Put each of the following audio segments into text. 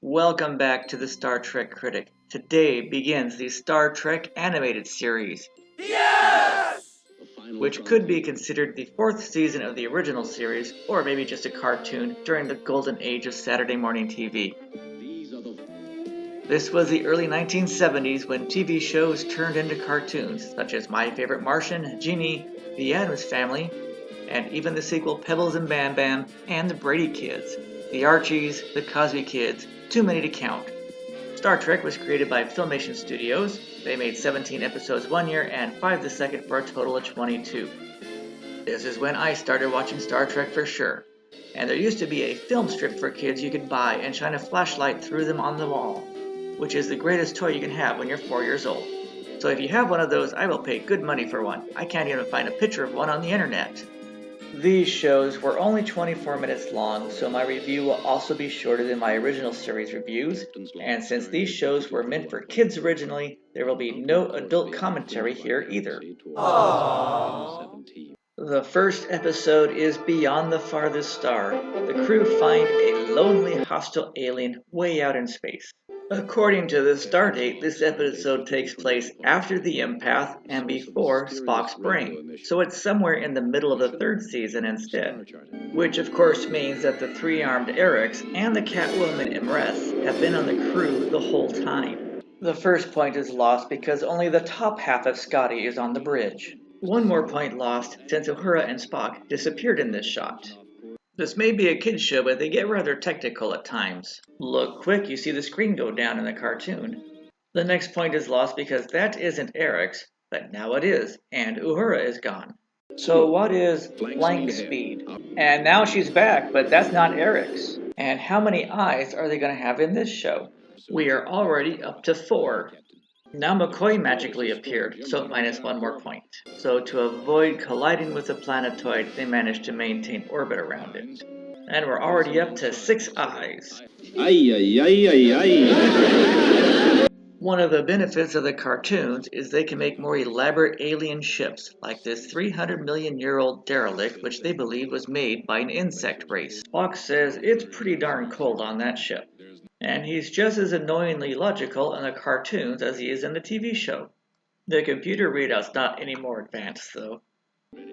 Welcome back to the Star Trek Critic. Today begins the Star Trek animated series, which could be considered the fourth season of the original series, or maybe just a cartoon during the golden age of Saturday morning TV. This was the early 1970s when TV shows turned into cartoons, such as My Favorite Martian, Genie, The Addams Family, and even the sequel Pebbles and Bam Bam, and The Brady Kids, The Archies, The Cosby Kids, too many to count. Star Trek was created by Filmation Studios. They made 17 episodes one year and 5 the second for a total of 22. This is when I started watching Star Trek for sure. And there used to be a film strip for kids you could buy and shine a flashlight through them on the wall, which is the greatest toy you can have when you're 4 years old. So if you have one of those, I will pay good money for one. I can't even find a picture of one on the internet. These shows were only 24 minutes long, so my review will also be shorter than my original series reviews, and since these shows were meant for kids originally, there will be no adult commentary here either. Aww. The first episode is Beyond the Farthest Star. The crew find a lonely, hostile alien way out in space. According to the stardate, this episode takes place after the empath and before Spock's brain, so it's somewhere in the middle of the third season instead. Which of course means that the three-armed Erics and the Catwoman Imress have been on the crew the whole time. The first point is lost because only the top half of Scotty is on the bridge. One more point lost since Uhura and Spock disappeared in this shot. This may be a kid's show, but they get rather technical at times. Look quick, you see the screen go down in the cartoon. The next point is lost because that isn't Eric's, but now it is, and Uhura is gone. So what is flank speed? And now she's back, but that's not Eric's. And how many eyes are they going to have in this show? We are already up to 4. Now McCoy magically appeared, so minus 1 more point. So to avoid colliding with the planetoid, they managed to maintain orbit around it. And we're already up to 6 eyes. One of the benefits of the cartoons is they can make more elaborate alien ships, like this 300 million year old derelict, which they believe was made by an insect race. Spock says it's pretty darn cold on that ship. And he's just as annoyingly logical in the cartoons as he is in the TV show. The computer readout's not any more advanced, though.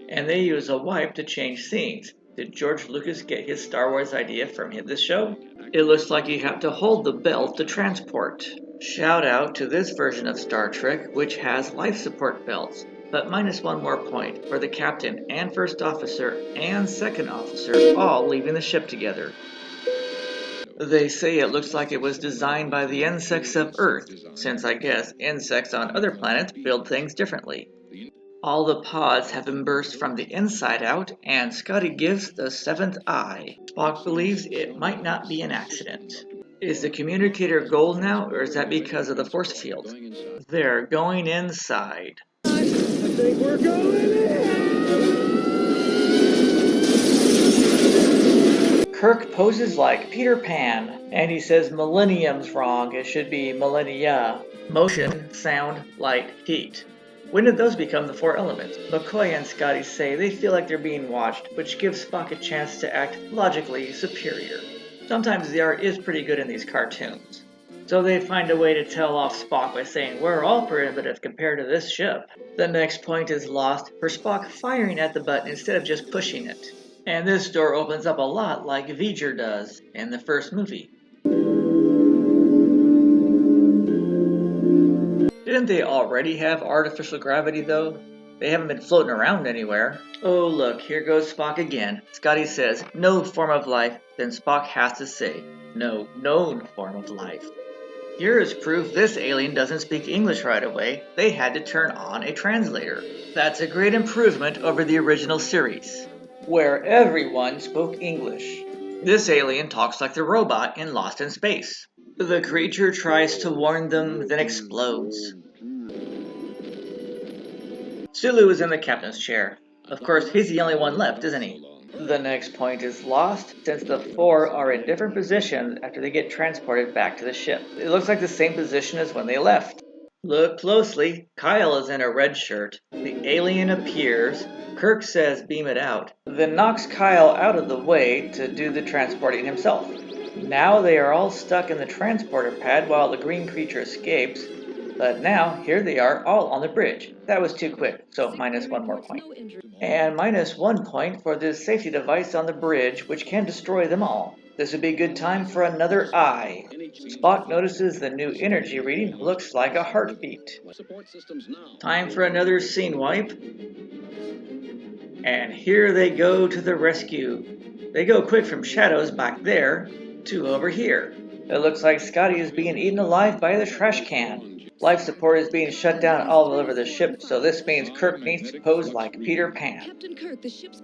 And they use a wipe to change scenes. Did George Lucas get his Star Wars idea from this show? It looks like you have to hold the belt to transport. Shout out to this version of Star Trek, which has life support belts, but minus 1 more point for the captain and first officer and second officer all leaving the ship together. They say it looks like it was designed by the insects of Earth, since I guess insects on other planets build things differently. All the pods have been burst from the inside out, and Scotty gives the 7th eye. Spock believes it might not be an accident. Is the communicator gold now, or is that because of the force field? They're going inside. I think we're going in! Kirk poses like Peter Pan, and he says millennium's wrong, it should be millennia. Motion, sound, light, heat. When did those become the 4 elements? McCoy and Scotty say they feel like they're being watched, which gives Spock a chance to act logically superior. Sometimes the art is pretty good in these cartoons. So they find a way to tell off Spock by saying we're all primitive compared to this ship. The next point is lost for Spock firing at the button instead of just pushing it. And this door opens up a lot like V'ger does in the first movie. Didn't they already have artificial gravity though? They haven't been floating around anywhere. Oh look, here goes Spock again. Scotty says, no form of life, then Spock has to say, no known form of life. Here is proof this alien doesn't speak English right away. They had to turn on a translator. That's a great improvement over the original series, where everyone spoke English. This alien talks like the robot in Lost in Space. The creature tries to warn them, then explodes. Sulu is in the captain's chair. Of course, he's the only one left, isn't he? The next point is lost, since the 4 are in different positions after they get transported back to the ship. It looks like the same position as when they left. Look closely, Kyle is in a red shirt. The alien appears. Kirk says beam it out, then knocks Kyle out of the way to do the transporting himself. Now they are all stuck in the transporter pad while the green creature escapes. But now, here they are, all on the bridge. That was too quick, so minus 1 more point. And minus 1 point for this safety device on the bridge, which can destroy them all. This would be a good time for another eye. Spock notices the new energy reading looks like a heartbeat. Time for another scene wipe. And here they go to the rescue. They go quick from shadows back there to over here. It looks like Scotty is being eaten alive by the trash can. Life support is being shut down all over the ship, so this means Kirk needs to pose like Peter Pan.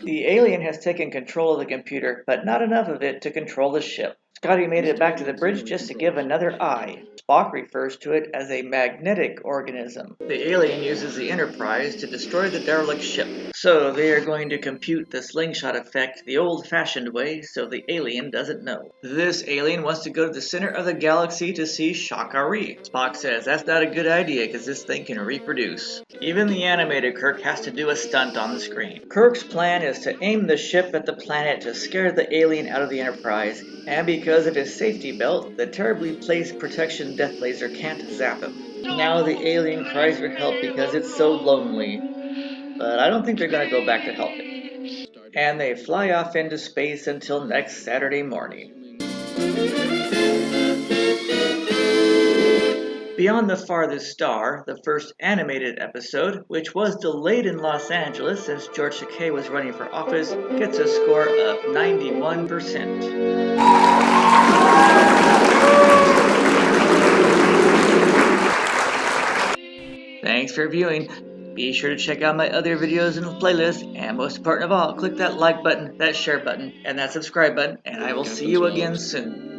The alien has taken control of the computer, but not enough of it to control the ship. Scotty made it back to the bridge just to give another eye. Spock refers to it as a magnetic organism. The alien uses the Enterprise to destroy the derelict ship. So they are going to compute the slingshot effect the old-fashioned way so the alien doesn't know. This alien wants to go to the center of the galaxy to see Shakari. Spock says that's not a good idea because this thing can reproduce. Even the animated Kirk has to do a stunt on the screen. Kirk's plan is to aim the ship at the planet to scare the alien out of the Enterprise, and because of his safety belt, the terribly placed protection death laser can't zap him. Now the alien cries for help because it's so lonely, but I don't think they're going to go back to help it. And they fly off into space until next Saturday morning. Beyond the Farthest Star, the first animated episode, which was delayed in Los Angeles since George Takei was running for office, gets a score of 91%. Thanks for viewing. Be sure to check out my other videos and playlists, and most important of all, click that like button, that share button, and that subscribe button, and I will see you again soon.